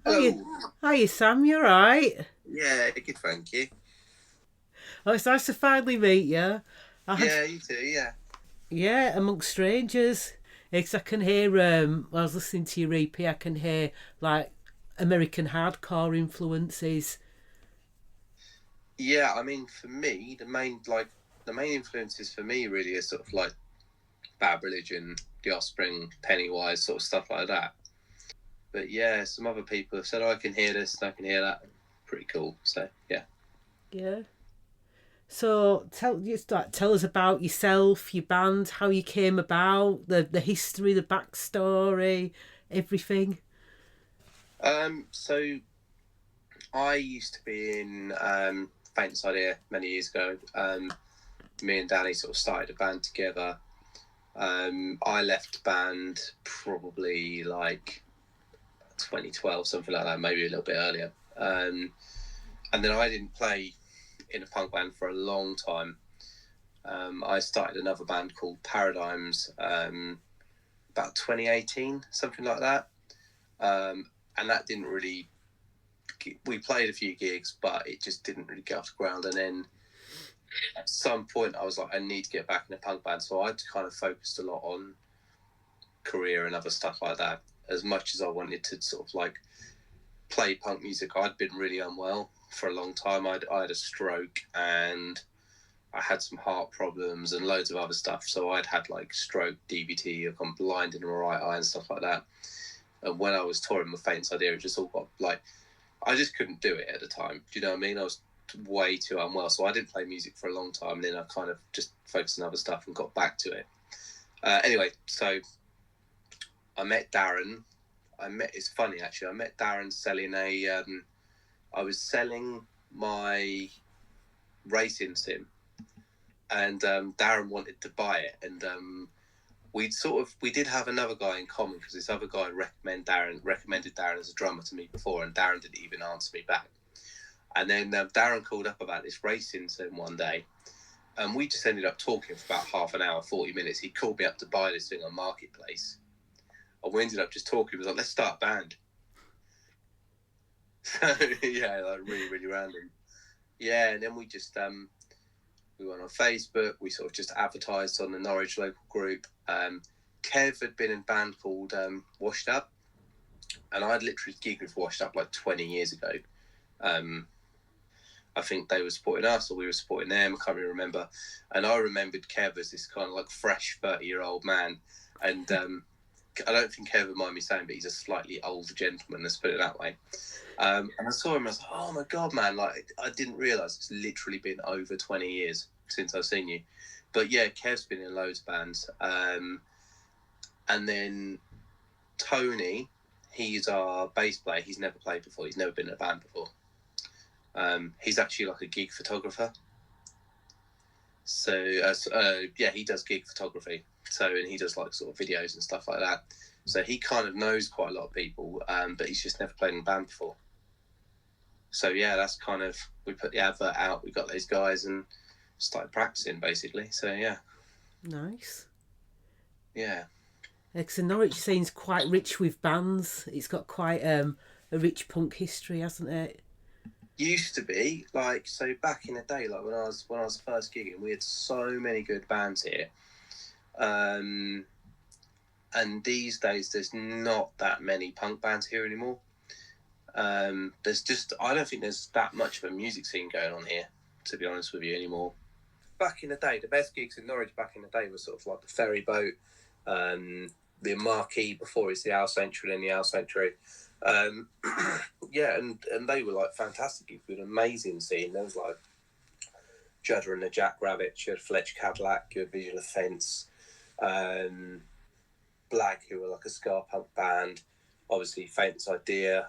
Hiya, Hello. hiya, Sam. You alright? Yeah, good, thank you. Oh, it's nice to finally meet you. I had, Yeah, you too. Yeah. yeah, amongst strangers. Because I can hear, when I was listening to your EP, I can hear like American hardcore influences. Yeah, I mean, for me, the main influences for me really is sort of like Bad Religion, The Offspring, Pennywise, sort of stuff like that. But yeah, some other people have said, "Oh, I can hear this, and I can hear that." Pretty cool. So yeah. Yeah. So tell us about yourself, your band, how you came about, the history, the backstory, everything. So I used to be in Faintest Idea many years ago. Me and Danny sort of started a band together. I left band probably like 2012, something like that, maybe a little bit earlier. And then I didn't play in a punk band for a long time. I started another band called Paradigms about 2018, something like that. And that didn't really. We played a few gigs, but it just didn't really get off the ground. And then at some point, I was like, I need to get back in a punk band. So I kind of focused a lot on career and other stuff like that. As much as I wanted to sort of like play punk music, I'd been really unwell for a long time. I had a stroke and I had some heart problems and loads of other stuff. So I'd had like stroke, DVT, I've gone blind in my right eye and stuff like that. And when I was touring with Faintest Idea, it just all got like, I just couldn't do it at the time. Do you know what I mean? I was way too unwell. So I didn't play music for a long time. And then I kind of just focused on other stuff and got back to it. Anyway, so I met Darren. It's funny actually. I met Darren selling I was selling my racing sim, and Darren wanted to buy it, and we did have another guy in common because this other guy recommended Darren as a drummer to me before, and Darren didn't even answer me back. And then Darren called up about this racing sim one day, and we just ended up talking for about half an hour, 40 minutes. He called me up to buy this thing on Marketplace, and we ended up just talking. He was like, "Let's start a band." So yeah, like really, really random. Yeah, and then we went on Facebook. We sort of just advertised on the Norwich local group. Kev had been in a band called Washed Up, and I'd literally gigged with Washed Up like 20 years ago. Um, I think they were supporting us or we were supporting them. I can't really remember. And I remembered Kev as this kind of like fresh 30-year-old man. And I don't think Kev would mind me saying, but he's a slightly older gentleman, let's put it that way. And I saw him, I was like, oh my God, man, like I didn't realise it's literally been over 20 years since I've seen you. But yeah, Kev's been in loads of bands. And then Tony, he's our bass player. He's never played before. He's never been in a band before. He's actually like a gig photographer. So yeah, he does gig photography. So and he does like sort of videos and stuff like that. So he kind of knows quite a lot of people, but he's just never played in a band before. So yeah, that's kind of we put the advert out. We got those guys and started practicing basically. So yeah, Nice. yeah. Because the Norwich scene's quite rich with bands. It's got quite a rich punk history, hasn't it? Used to be like so back in the day, like when I was first gigging, we had so many good bands here. Um, and these days there's not that many punk bands here anymore. There's just I don't think there's that much of a music scene going on here, to be honest with you anymore. Back in the day, the best gigs in Norwich back in the day were sort of like the Ferry Boat, the Marquee before it's the Owl Sanctuary and the Owl Sanctuary. Um, yeah, and they were like fantastic gigs with an amazing scene. There was like Judder and the Jackrabbits, you had Fletch Cadillac, you had Visual Offence, um, Black, who were like a ska punk band, obviously Faintest Idea,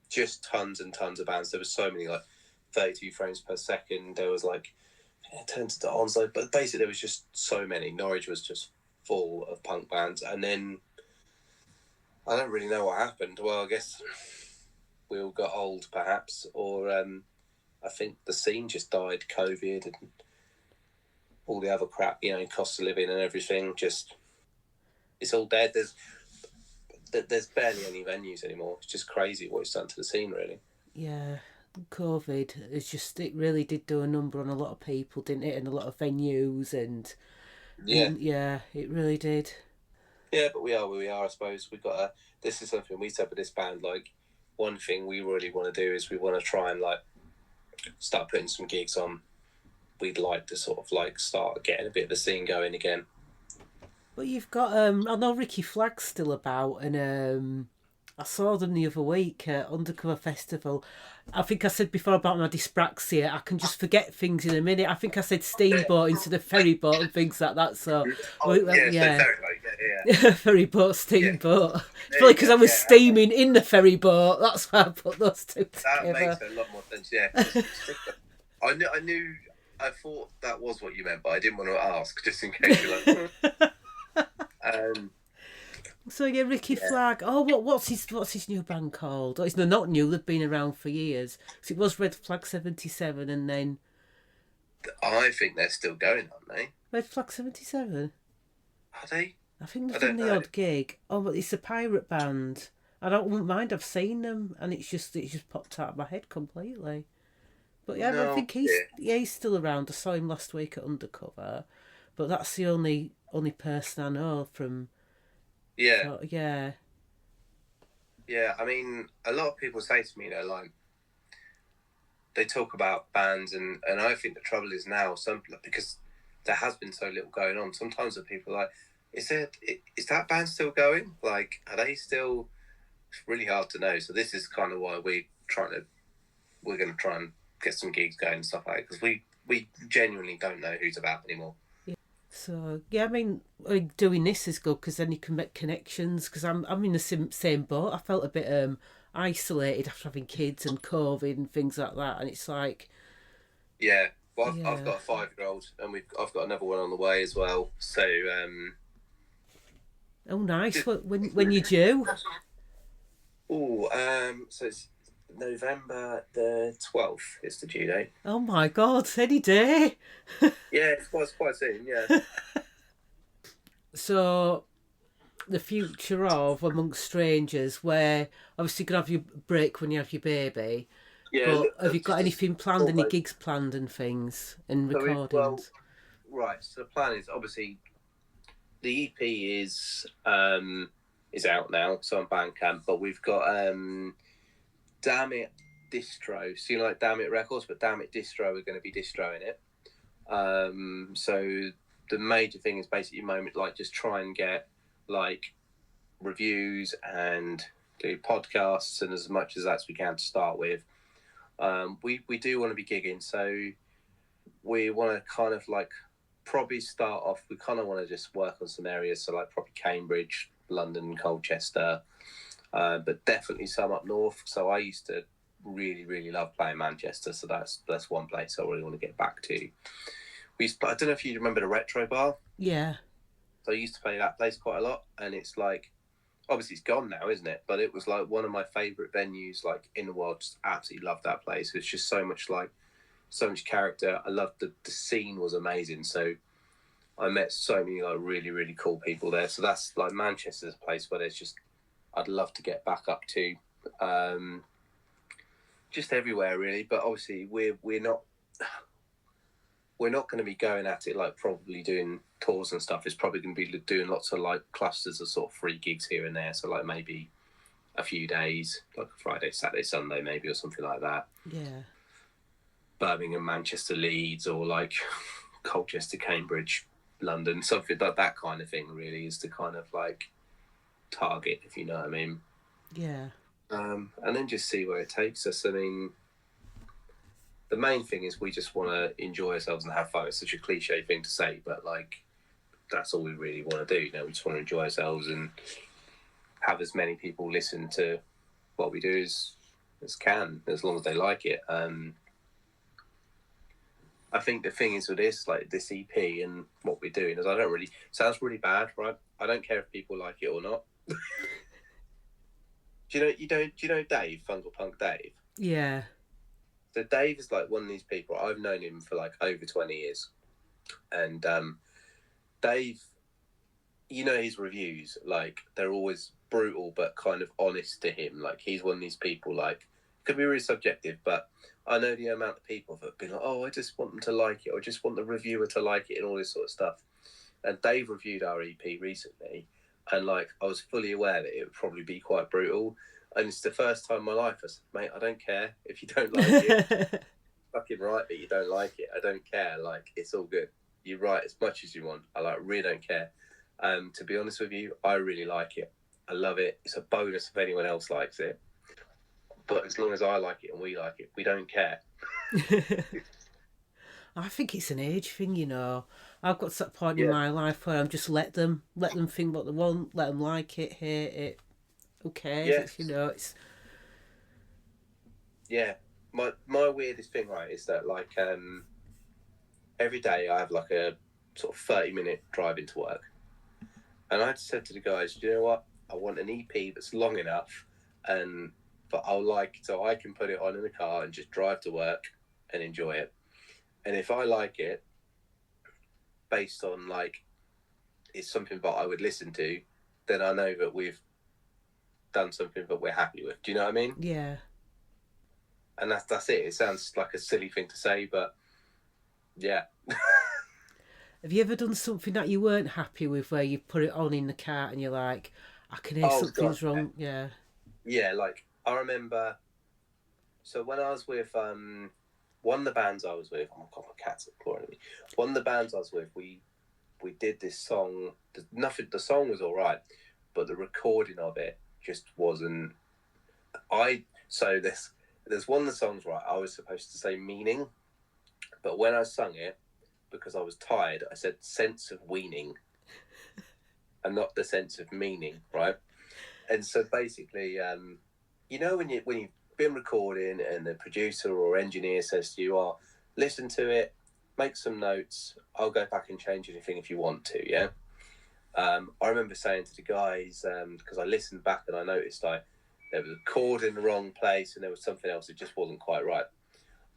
just tons and tons of bands. There was so many, like 32 frames per second. There was like, it turned to Onslow, but basically there was just so many. Norwich was just full of punk bands. And then I don't really know what happened. Well, I guess we all got old, perhaps, or I think the scene just died. COVID and all the other crap, cost of living and everything. Just it's all dead. There's there's barely any venues anymore. It's just crazy what it's done to the scene, really. Yeah, COVID it really did do a number on a lot of people, didn't it? And a lot of venues Yeah, and yeah, it really did. yeah, but we are where we are. I suppose we've got a. This is something we said with this band. Like, one thing we really want to do is we want to try and like start putting some gigs on. We'd like to sort of like start getting a bit of a scene going again. But you've got I know Ricky Flag's still about, and I saw them the other week at Undercover Festival. I think I said before about my dyspraxia. I can just forget things in a minute. I think I said steamboat instead of ferry boat and things like that. So, Yeah. So ferry boat, yeah. steamboat. It's probably because I was steaming in the ferry boat. That's why I put those two That together. makes a lot more sense. Yeah, I knew. I thought that was what you meant, but I didn't want to ask just in case you're like. So yeah, Ricky Flag. Oh, what's his new band called? Oh, it's not new. They've been around for years. So it was Red Flag 77, and then I think they're still going, aren't they? Red Flag 77. Are they? I think they've done the odd gig. Oh, but it's a pirate band. Wouldn't mind. I've seen them, and it's just popped out of my head completely. But yeah, I think he's still around. I saw him last week at Undercover, but that's the only person I know from. Yeah. So, yeah. Yeah, I mean, a lot of people say to me, like, they talk about bands, and I think the trouble is now, because there has been so little going on, sometimes the people are like, is that band still going? Like, are they still? It's really hard to know. So this is kind of why we're going to try and get some gigs going and stuff like that, because we genuinely don't know who's about anymore. So yeah, I mean, doing this is good because then you can make connections. Because I'm in the same boat. I felt a bit isolated after having kids and COVID and things like that. And it's like, yeah. Well, I've got a 5-year-old, and I've got another one on the way as well. So oh, nice. When you due? So it's November the 12th is the due date. Oh my God, any day. Yeah, it's quite soon, yeah. So, the future of Amongst Strangers, where obviously you can have your break when you have your baby. Yeah. But have you got anything planned, any gigs planned and things, and recordings? Right, so the plan is obviously the EP is out now, so on Bandcamp, but we've got Damn It Distro. So like Damn It Records, but Damn It Distro are going to be distroing it. So the major thing is basically moment like just try and get like reviews and do podcasts and as much as we can to start with. We do want to be gigging, so we want to kind of like probably start off. We kind of want to just work on some areas, so like probably Cambridge, London, Colchester. But definitely some up north. So I used to really, really love playing Manchester. So that's one place I really want to get back to. I don't know if you remember the Retro Bar. Yeah. So I used to play that place quite a lot, and it's like, obviously it's gone now, isn't it? But it was like one of my favourite venues, like in the world. Just absolutely loved that place. It's just so much character. I loved the scene was amazing. So I met so many like really, really cool people there. So that's like Manchester's a place where there's just. I'd love to get back up to, just everywhere really. But obviously we're not going to be going at it like probably doing tours and stuff. It's probably going to be doing lots of like clusters of sort of free gigs here and there. So like maybe a few days, like a Friday, Saturday, Sunday maybe, or something like that. Yeah. Birmingham, Manchester, Leeds, or like Colchester, Cambridge, London, something like that kind of thing. Really is to kind of like. Target, if you know what I mean. Yeah. And then just see where it takes us. I mean, the main thing is we just want to enjoy ourselves and have fun. It's such a cliche thing to say, but like that's all we really want to do. We just want to enjoy ourselves and have as many people listen to what we do as can, as long as they like it. I think the thing is with this EP and what we're doing is sounds really bad, right? I don't care if people like it or not. Do you know Dave, Fungal Punk Dave? Yeah. So Dave is like one of these people. I've known him for like over 20 years, and Dave, his reviews, like they're always brutal but kind of honest to him. Like, he's one of these people, like, it could be really subjective, but I know the amount of people that have been like, oh, I just want them to like it, or I just want the reviewer to like it, and all this sort of stuff. And Dave reviewed our EP recently, and like, I was fully aware that it would probably be quite brutal. And it's the first time in my life I said, mate, I don't care if you don't like it. Fucking write that you don't like it. I don't care. Like, it's all good. You write as much as you want. I like really don't care. To be honest with you, I really like it. I love it. It's a bonus if anyone else likes it. But as long as I like it and we like it, we don't care. I think it's an age thing, you know. I've got to that point in my life where I'm just let them think what they want, let them like it, hate it. Okay, yes. You know, it's my weirdest thing, right, is that like every day I have like a sort of 30-minute drive into work, and I said to the guys, you know what, I want an EP that's long enough, but I'll like, so I can put it on in the car and just drive to work and enjoy it. And if I like it, based on like it's something that I would listen to, then I know that we've done something that we're happy with. Do you know what I mean? Yeah. And that's it. It sounds like a silly thing to say, but yeah. Have you ever done something that you weren't happy with, where you put it on in the car and you're like, I can hear something's wrong? Yeah. Yeah, like I remember. So when I was with one of the bands I was with, oh my god, my cat's clawing me. One of the bands I was with, we did this song. The song was all right, but the recording of it just wasn't. So there's one of the songs, right, I was supposed to say meaning, but when I sung it, because I was tired, I said sense of weaning and not the sense of meaning, right? And so basically, you know, when you've been recording and the producer or engineer says to you, oh, listen to it, make some notes, I'll go back and change anything if you want to, yeah? I remember saying to the guys, because I listened back and I noticed there was a chord in the wrong place and there was something else that just wasn't quite right.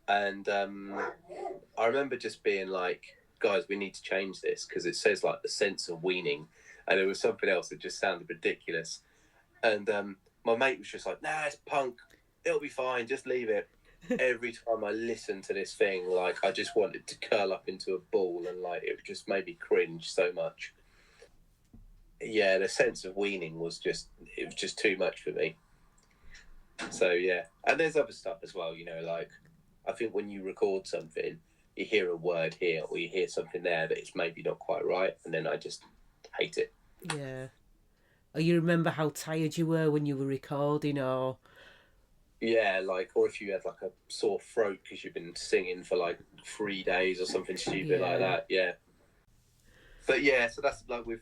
And I remember just being like, guys, we need to change this because it says like the sense of weaning, and there was something else that just sounded ridiculous. And my mate was just like, nah, it's punk, it'll be fine, just leave it. Every time I listened to this thing, like, I just wanted to curl up into a ball, and like it just made me cringe so much. Yeah, the sense of weaning was just too much for me. So yeah, and there's other stuff as well, you know, like I think when you record something, you hear a word here or you hear something there that it's maybe not quite right, and then I just hate it. Yeah. Or you remember how tired you were when you were recording, or... Yeah, like, or if you had like a sore throat because you've been singing for like 3 days or something stupid like that, yeah. But yeah, so that's like with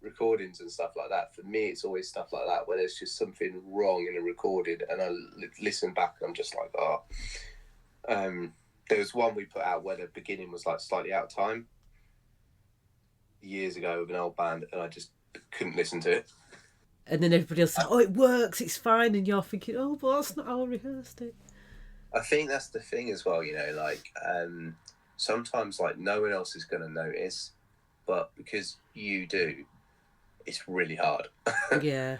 recordings and stuff like that. For me, it's always stuff like that where there's just something wrong in a recording, and I listen back and I'm just like, oh. There was one we put out where the beginning was like slightly out of time years ago with an old band, and I just couldn't listen to it. And then everybody else said, oh, it works, it's fine, and you're thinking, oh, but that's not how I rehearsed it. I think that's the thing as well, you know, like sometimes like no one else is going to notice, but because you do, it's really hard. Yeah.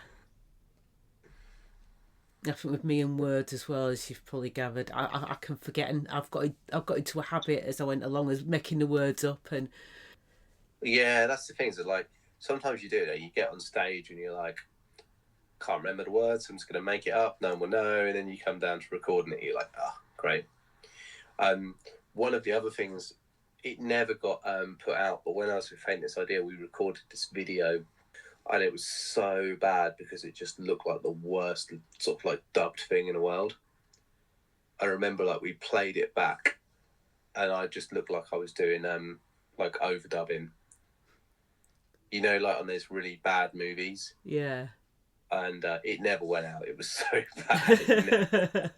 I think with me and words as well, as you've probably gathered, I can forget, and I've got into a habit as I went along as making the words up. And yeah, that's the thing, is that like sometimes you do it, you get on stage and you're like, can't remember the words, I'm just going to make it up, no one will know, and then you come down to recording it, you're like, oh, great. One of the other things, it never got put out, but when I was with Faintest Idea, we recorded this video, and it was so bad because it just looked like the worst sort of like dubbed thing in the world. I remember like we played it back, and I just looked like I was doing like overdubbing, you know, like on those really bad movies. Yeah. And it never went out. It was so bad.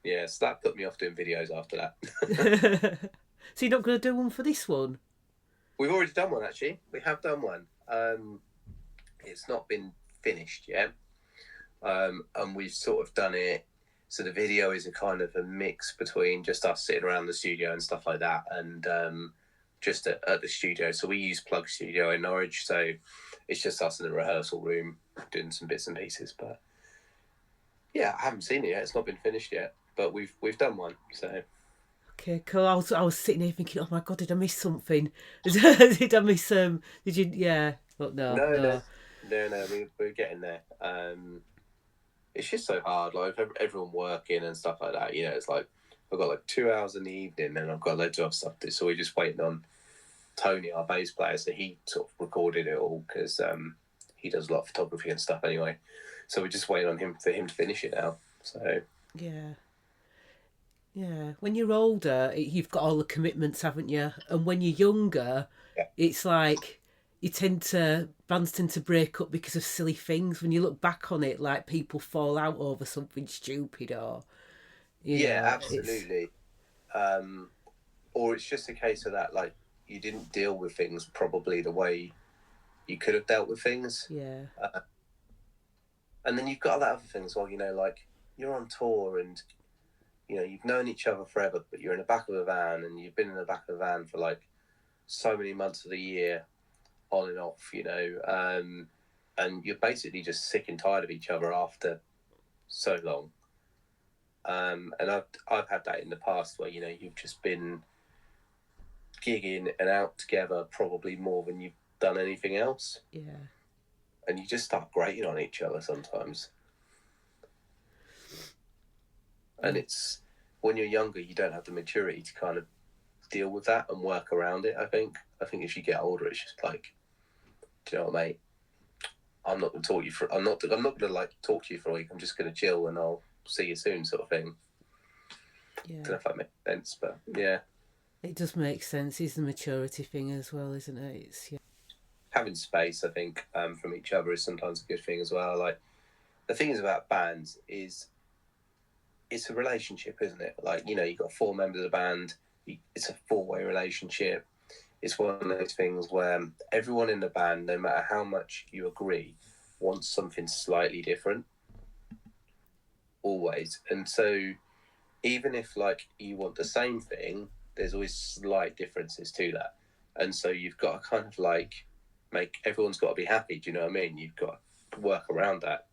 Yeah, so that put me off doing videos after that. So you're not going to do one for this one? We've already done one, actually. We have done one. It's not been finished yet. And we've sort of done it. So the video is a kind of a mix between just us sitting around the studio and stuff like that, and just at the studio. So we use Plug Studio in Norwich, so it's just us in the rehearsal room doing some bits and pieces. But yeah, I haven't seen it yet. It's not been finished yet, but we've done one. So Okay, cool. I was sitting here thinking, oh my god, did I miss something? Did I miss Did you? Yeah, but no. No, we're getting there. It's just so hard. Like everyone working and stuff like that. It's like I've got like 2 hours in the evening, and I've got loads of stuff to do. So we're just waiting on Tony, our bass player. So he sort of recorded it all because he does a lot of photography and stuff anyway. So we're just waiting on him to finish it now. So Yeah. Yeah, when you're older, you've got all the commitments, haven't you? And when you're younger, yeah, it's like bands tend to break up because of silly things. When you look back on it, like people fall out over something stupid, or absolutely. Or it's just a case of that, like you didn't deal with things probably the way you could have dealt with things. Yeah, and then you've got other things. Well, like you're on tour and you've known each other forever, but you're in the back of a van and you've been in the back of a van for like so many months of the year, on and off, and you're basically just sick and tired of each other after so long. And I've had that in the past where you've just been gigging and out together probably more than you've done anything else. Yeah. And you just start grating on each other sometimes. And it's when you're younger, you don't have the maturity to kind of deal with that and work around it. I think if you get older, it's just like, do you know what, mate? I'm not going to talk to you for. I'm not going to like talk to you for a week. I'm just going to chill and I'll see you soon, sort of thing. Yeah. I don't know if that makes sense, but yeah, it does make sense. It's the maturity thing as well, isn't it? It's having space, I think, from each other is sometimes a good thing as well. Like the thing is about bands is it's a relationship, isn't it? Like you've got 4 members of the band. It's a 4-way relationship. It's one of those things where everyone in the band, no matter how much you agree, wants something slightly different. Always. And so even if like you want the same thing, there's always slight differences to that. And so you've got to kind of like everyone's got to be happy. Do you know what I mean? You've got to work around that.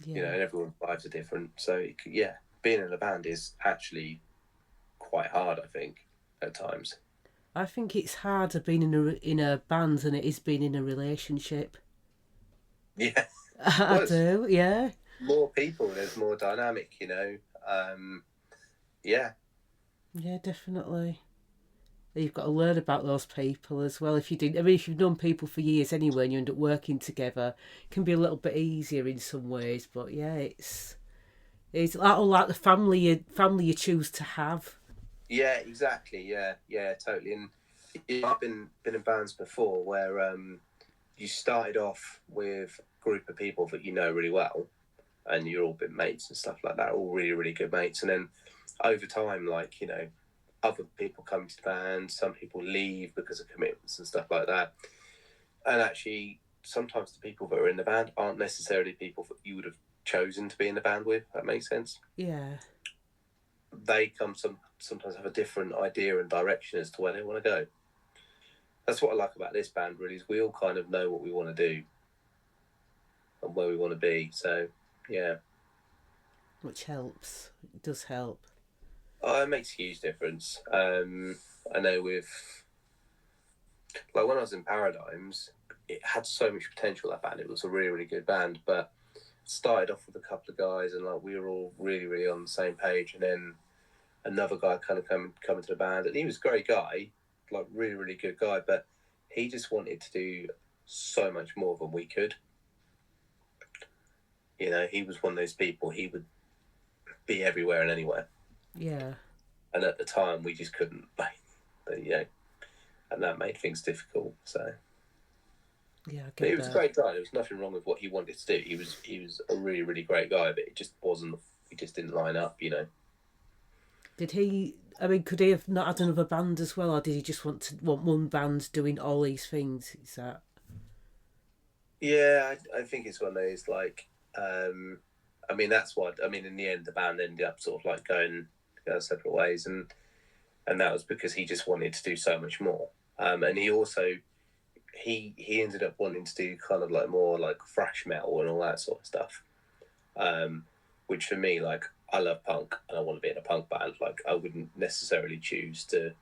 Yeah. And everyone's lives are different. So yeah, being in a band is actually quite hard, I think, at times. I think it's harder being in a band than it is being in a relationship. Yeah. I do, yeah. More people, there's more dynamic, yeah. Yeah, definitely. You've got to learn about those people as well. If you've known people for years anyway and you end up working together, it can be a little bit easier in some ways. But yeah, it's like the family you choose to have. Yeah, exactly. Yeah, totally. And I've been in bands before where you started off with a group of people that you know really well, and you're all been mates and stuff like that, all really, really good mates. And then over time, like, other people come to the band, some people leave because of commitments and stuff like that. And actually, sometimes the people that are in the band aren't necessarily people that you would have chosen to be in the band with. That makes sense? Yeah. They sometimes have a different idea and direction as to where they want to go. That's what I like about this band, really, is we all kind of know what we want to do and where we want to be. So, yeah. Which helps. It does help. Oh, it makes a huge difference. I know like when I was in Paradigms, it had so much potential, that band. It was a really, really good band, but it started off with a couple of guys and like we were all really, really on the same page. And then another guy kind of come into the band, and he was a great guy, like really, really good guy, but he just wanted to do so much more than we could. He was one of those people, he would be everywhere and anywhere. Yeah. And at the time, we just couldn't, but and that made things difficult. So, yeah, but he was a great guy. There was nothing wrong with what he wanted to do. He was a really, really great guy, but it just wasn't. He just didn't line up, Did he? I mean, could he have not had another band as well, or did he just want one band doing all these things? Is that? Yeah, I think it's one of those like. That's what I mean. In the end, the band ended up sort of like going separate ways, and and that was because he just wanted to do so much more. And he also he ended up wanting to do kind of like more like thrash metal and all that sort of stuff. Which for me, like, I love punk and I want to be in a punk band. Like, I wouldn't necessarily choose to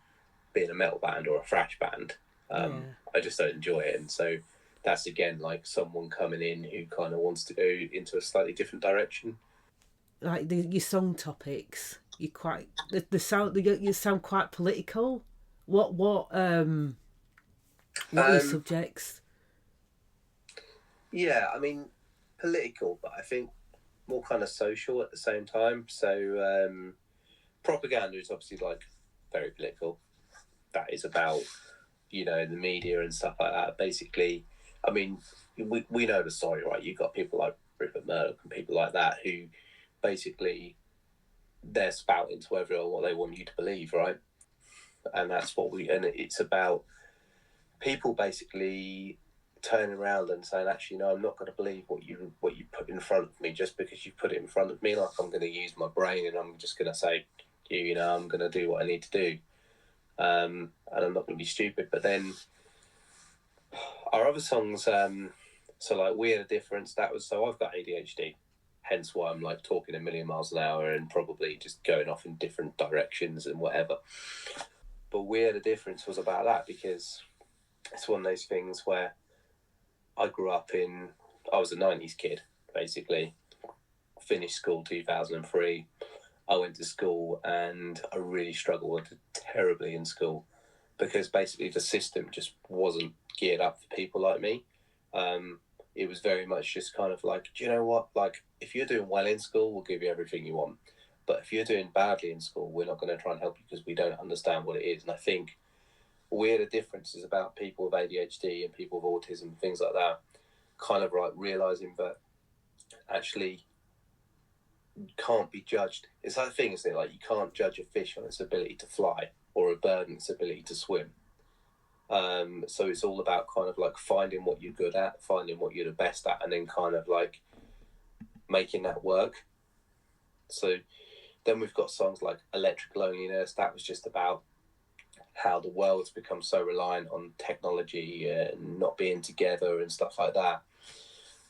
be in a metal band or a thrash band. I just don't enjoy it, and so that's again like someone coming in who kind of wants to go into a slightly different direction. Like your song topics, you quite the sound you sound quite political. What are your subjects? Yeah, I mean, political, but I think more kind of social at the same time. So propaganda is obviously like very political. That is about, you know, the media and stuff like that. Basically, I mean, we know the story, right? You've got people like Rupert Murdoch and people like that who basically they're spouting to everyone what they want you to believe, right? And that's what and it's about people basically turning around and saying, actually, no, I'm not going to believe what you put in front of me just because you put it in front of me. Like, I'm going to use my brain and I'm just going to say, you know, I'm going to do what I need to do. And I'm not going to be stupid. But then our other songs, so like We Are the Difference, so I've got ADHD, hence why I'm like talking a million miles an hour and probably just going off in different directions and whatever. But We Are the Difference was about that because it's one of those things where I grew up I was a 90s kid, basically. Finished school 2003. I went to school and I really struggled terribly in school because basically the system just wasn't geared up for people like me. It was very much just kind of like, do you know what? Like, if you're doing well in school, we'll give you everything you want. But if you're doing badly in school, we're not going to try and help you because we don't understand what it is. And I think We Are the Difference is about people with ADHD and people with autism, things like that, kind of like realising that actually can't be judged. It's that thing, isn't it? Like, you can't judge a fish on its ability to fly or a bird on its ability to swim. So it's all about kind of like finding what you're good at, finding what you're the best at, and then kind of like making that work. So then we've got songs like Electric Loneliness. That was just about how the world's become so reliant on technology and not being together and stuff like that.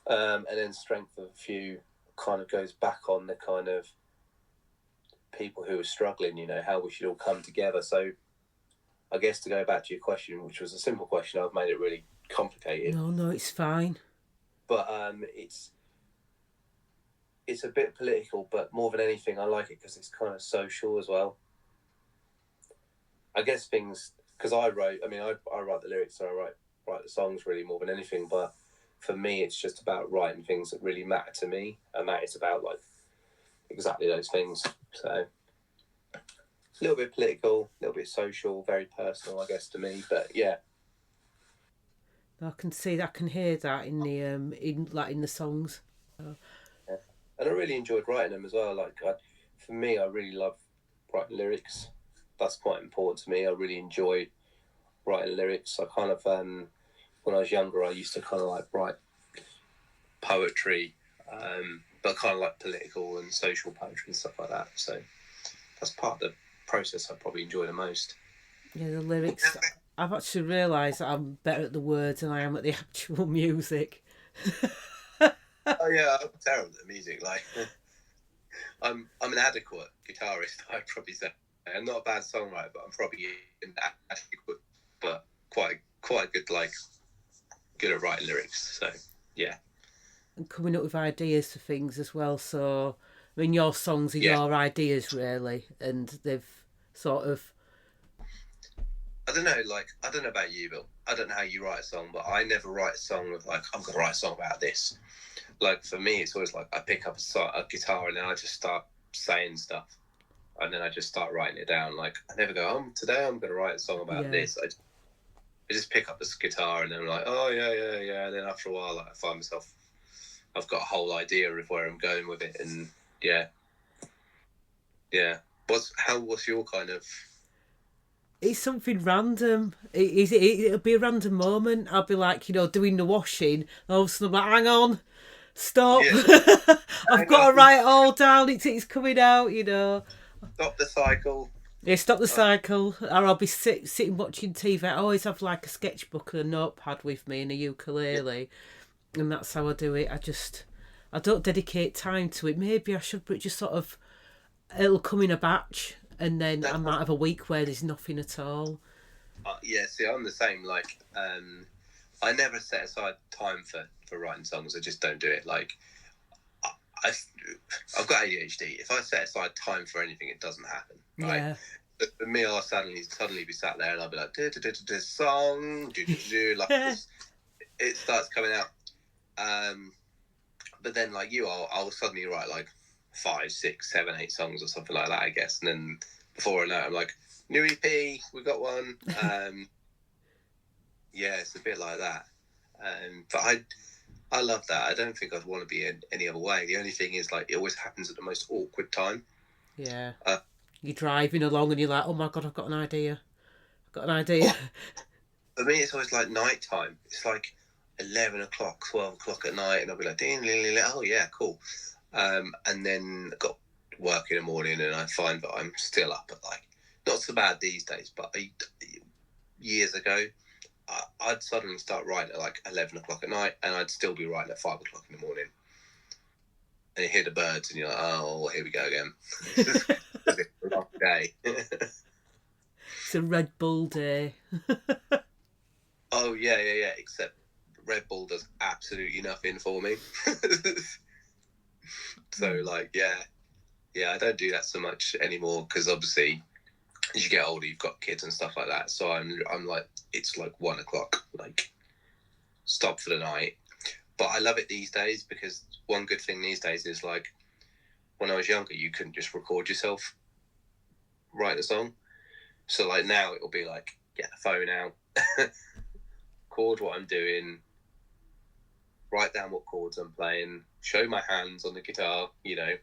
And then Strength of a Few kind of goes back on the kind of people who are struggling, you know, how we should all come together. So I guess to go back to your question, which was a simple question, I've made it really complicated. No, it's fine. But it's a bit political, but more than anything, I like it because it's kind of social as well. I guess things, because I write the lyrics and I write the songs really more than anything, but for me, it's just about writing things that really matter to me, and that is about like exactly those things. So a little bit political, a little bit social, very personal, I guess, to me. But yeah, I can hear that in the songs. Yeah. And I really enjoyed writing them as well. Like, for me, I really love writing lyrics. That's quite important to me. I really enjoy writing lyrics. I kind of when I was younger, I used to kind of like write poetry, but kind of like political and social poetry and stuff like that. So that's part of the process I probably enjoy the most. Yeah, the lyrics. I've actually realised that I'm better at the words than I am at the actual music. Oh yeah, I'm terrible at music. Like, I'm an adequate guitarist, I'd probably say. I'm not a bad songwriter, but I'm probably inadequate, but quite good, like, good at writing lyrics. So yeah, and coming up with ideas for things as well. So I mean, your songs are your ideas really, and they've sort of. I don't know about you, Bill. I don't know how you write a song, but I never write a song with like, I'm gonna write a song about this. Like, for me, it's always like I pick up a guitar and then I just start saying stuff. And then I just start writing it down. Like, I never go, today I'm going to write a song about this. I just pick up this guitar and then I'm like, oh, yeah. And then after a while, like, I find myself, I've got a whole idea of where I'm going with it. And yeah. What's your kind of... It's something random. It'll be a random moment. I'll be like, doing the washing. And all of a sudden I'm like, hang on, stop. Yeah. I've got to write it all down. It's coming out, Stop the cycle. Yeah, stop the cycle, or I'll be sitting watching TV. I always have like a sketchbook and a notepad with me and a Yeah, ukulele, and that's how I do it. I don't dedicate time to it. Maybe I should, but it just sort of, it'll come in a batch, and then I that, might have a week where there's nothing at all. yeah. See, I'm the same. Like, I never set aside time for writing songs. I just don't do it. Like, I, I've got ADHD. If I set aside time for anything, it doesn't happen. Right. Yeah. For me, I'll suddenly be sat there and I'll be like, song, like this, it starts coming out. But then, like you, I'll suddenly write like 5, 6, 7, 8 songs or something like that, I guess. And then before I know it, I'm like, new EP, we got one. Yeah, it's a bit like that. But I love that. I don't think I'd want to be in any other way. The only thing is, like, it always happens at the most awkward time. Yeah. You're driving along and you're like, oh my God, I've got an idea. I've got an idea. For me, it's always like night time. It's like 11 o'clock, 12 o'clock at night, and I'll be like, oh yeah, cool. And then I got work in the morning, and I find that I'm still up at like, not so bad these days, but years ago, I'd suddenly start writing at like 11 o'clock at night, and I'd still be writing at 5 o'clock in the morning. And you hear the birds, and you're like, oh, here we go again. It's a long day. It's a Red Bull day. Oh, yeah. Except Red Bull does absolutely nothing for me. So, like, yeah, I don't do that so much anymore because obviously, as you get older, you've got kids and stuff like that. So I'm like, it's like 1 o'clock, like, stop for the night. But I love it these days because one good thing these days is, like, when I was younger, you couldn't just record yourself writing a song. So, like, now it'll be like, get the phone out, record what I'm doing, write down what chords I'm playing, show my hands on the guitar, you know,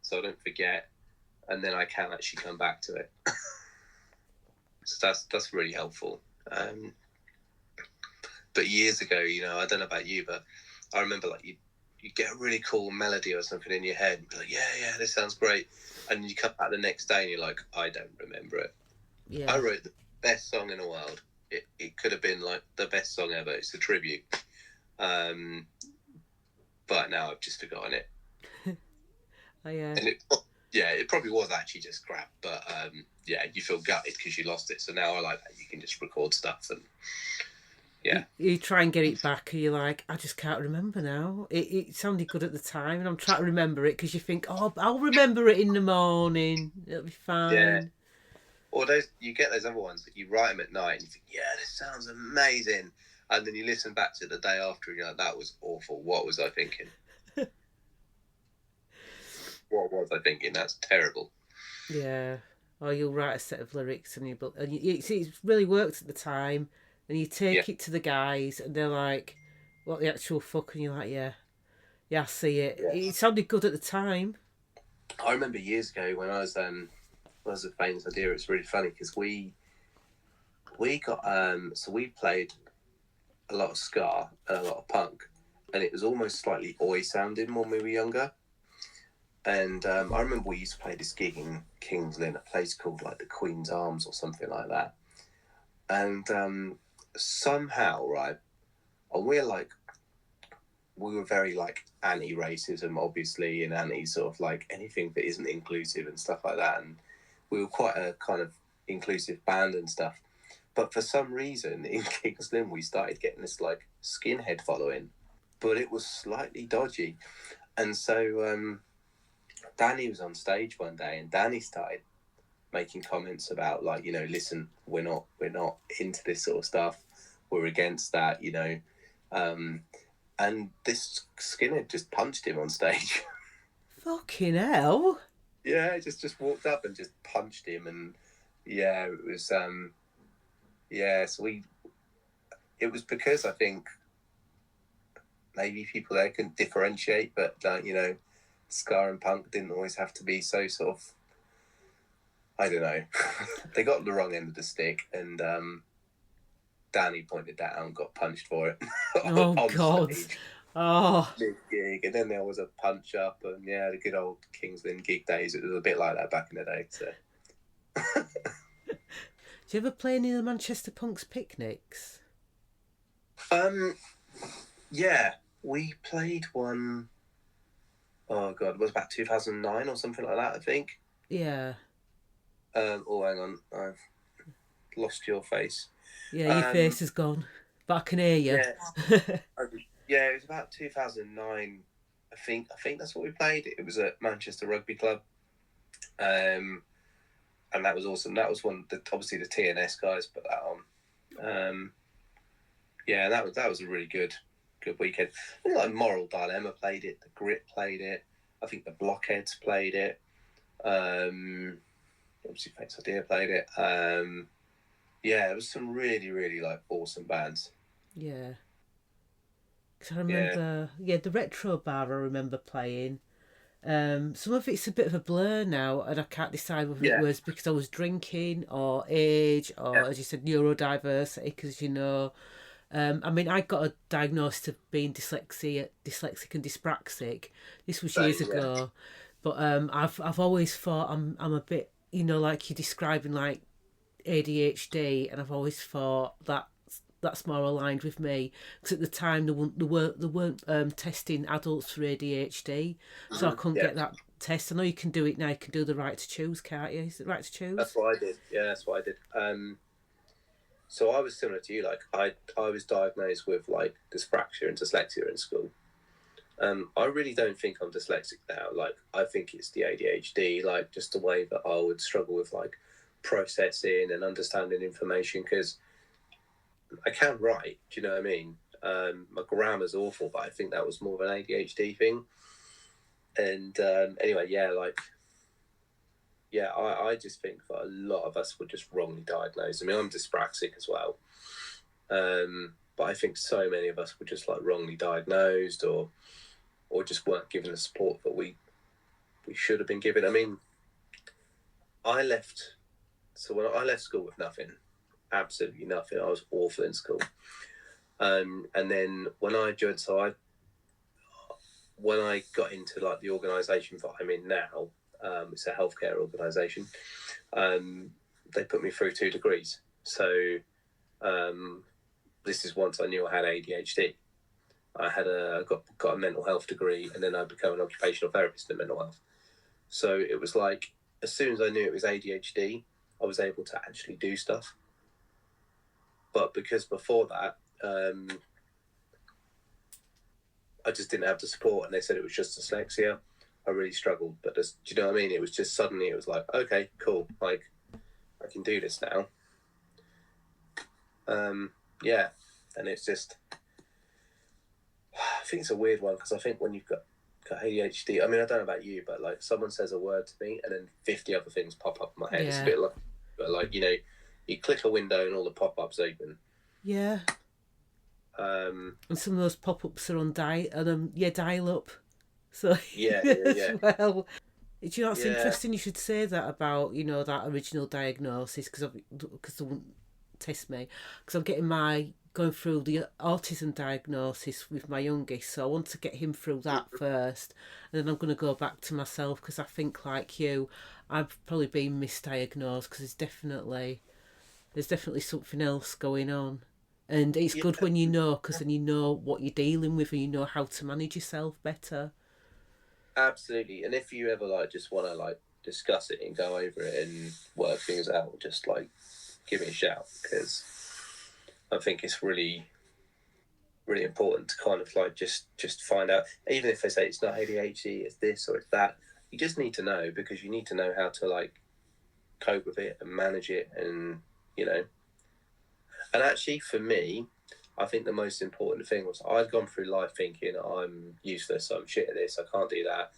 so I don't forget, and then I can actually come back to it. So that's really helpful. But years ago, you know, I don't know about you, but I remember, like, you get a really cool melody or something in your head and be like, yeah, this sounds great. And you come back the next day and you're like, I don't remember it. Yeah. I wrote the best song in the world. It could have been like the best song ever. It's a tribute. But now I've just forgotten it. Oh, yeah. And it probably was actually just crap. But yeah, you feel gutted because you lost it. So now I like that you can just record stuff and yeah. You try and get it back and you're like, I just can't remember now. It sounded good at the time and I'm trying to remember it because you think, oh, I'll remember it in the morning. It'll be fine. Yeah. Or you get those other ones that you write them at night and you think, yeah, this sounds amazing. And then you listen back to it the day after and you're like, that was awful. What was I thinking? What was I thinking? That's terrible. Yeah. Or you'll write a set of lyrics and it really worked at the time. And you take it to the guys and they're like, what the actual fuck? And you're like, yeah, I see it. Yeah. It sounded good at the time. I remember years ago when I was a Faintest Idea, it's really funny because we got, so we played a lot of ska and a lot of punk, and it was almost slightly oi sounding when we were younger. And I remember we used to play this gig in King's Lynn, a place called like the Queen's Arms or something like that. And somehow, right, and we were very like anti-racism, obviously, and anti sort of like anything that isn't inclusive and stuff like that. And we were quite a kind of inclusive band and stuff. But for some reason in King's Lynn, we started getting this like skinhead following, but it was slightly dodgy. And so Danny was on stage one day and Danny started making comments about like, you know, listen, we're not into this sort of stuff. We're against that, you know. And this skinhead just punched him on stage. Fucking hell. Yeah, just walked up and just punched him. And yeah, it was, so it was because I think maybe people there couldn't differentiate, but you know, ska and punk didn't always have to be so sort of, I don't know. They got the wrong end of the stick, and Danny pointed that out and got punched for it. Oh, God. Stage. Oh. Big gig, and then there was a punch up, and yeah, the good old King's Lynn gig days. It was a bit like that back in the day. So. Do you ever play any of the Manchester Punks picnics? Yeah, we played one. Oh god, it was about 2009 or something like that, I think. Yeah. Oh, hang on, I've lost your face. Yeah, your Um, face is gone, but I can hear you. yeah, yeah, it was about 2009. I think that's what we played. It was at Manchester Rugby Club, and that was awesome. That was one that obviously the TNS guys put that on. Yeah, that was a really good weekend. I think like Moral Dilemma played it, the Grit played it, I think the Blockheads played it. Obviously Faintest Idea played it. Yeah, it was some really, really like awesome bands. Yeah. 'Cause I Yeah, remember, yeah, the retro bar I remember playing. Some of it's a bit of a blur now, and I can't decide whether it yeah, was because I was drinking or age yeah. or, as you said, neurodiversity. Because I mean, I got a diagnosis of being dyslexic and dyspraxic. This was years Same, yeah. ago, but I've always thought I'm a bit, like you're describing, like ADHD, and I've always thought that that's more aligned with me because at the time they weren't testing adults for ADHD, so I couldn't Yeah, get that test. I know you can do it now. You can do the right to choose, can't you? Is it right to that's choose? what I did. Yeah, that's what I did. So I was similar to you. Like I was diagnosed with like dyspraxia and dyslexia in school. I really don't think I'm dyslexic now. Like I think it's the ADHD, like just the way that I would struggle with like processing and understanding information because I can write. Do you know what I mean? My grammar's awful, but I think that was more of an ADHD thing. And anyway, yeah, like yeah, I just think that a lot of us were just wrongly diagnosed. I mean, I'm dyspraxic as well, but I think so many of us were just like wrongly diagnosed or just weren't given the support that we should have been given. I mean, I left. So when I left school with nothing, absolutely nothing. I was awful in school. And then when I joined, when I got into like the organisation that I'm in now, it's a healthcare organisation. They put me through 2 degrees. So this is once I knew I had ADHD. I had got a mental health degree, and then I became an occupational therapist in mental health. So it was like as soon as I knew it was ADHD, I was able to actually do stuff. But because before that, I just didn't have the support, and they said it was just dyslexia. I really struggled, but do you know what I mean? It was just suddenly it was like, okay, cool, like I can do this now. Yeah, and it's just, I think it's a weird one because I think when you've got ADHD, I mean, I don't know about you, but like someone says a word to me and then 50 other things pop up in my head. Yeah. It's a bit like, but like, you click a window and all the pop-ups open. Yeah. And some of those pop-ups are on dial up. So yeah. Well, do you know what's interesting? You should say that about that original diagnosis because they wouldn't test me because I'm going through the autism diagnosis with my youngest, so I want to get him through that first, and then I'm going to go back to myself because I think, like you, I've probably been misdiagnosed because there's definitely something else going on, and it's good when you know because then you know what you're dealing with and you know how to manage yourself better. Absolutely, and if you ever like just want to like discuss it and go over it and work things out, just like give me a shout because I think it's really, really important to kind of like just find out. Even if they say it's not ADHD, it's this or it's that, you just need to know because you need to know how to like cope with it and manage it, and And actually, for me, I think the most important thing was I'd gone through life thinking I'm useless, I'm shit at this, I can't do that.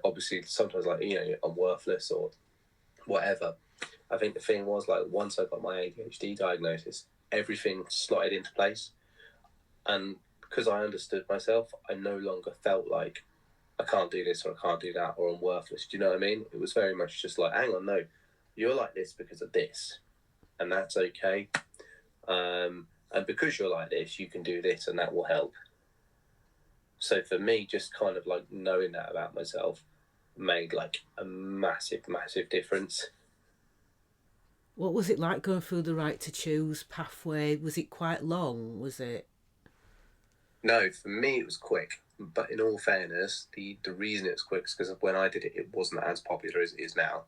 Obviously sometimes like I'm worthless or whatever. I think the thing was like once I got my ADHD diagnosis, everything slotted into place, and because I understood myself, I no longer felt like I can't do this or I can't do that or I'm worthless. Do you know what I mean? It was very much just like, hang on, no, you're like this because of this, and that's okay. And because you're like this, you can do this, and that will help. So for me, just kind of like knowing that about myself made like a massive, massive difference. What was it like going through the right to choose pathway? Was it quite long? Was it? No, for me it was quick. But in all fairness, the reason it was quick is because when I did it, it wasn't as popular as it is now.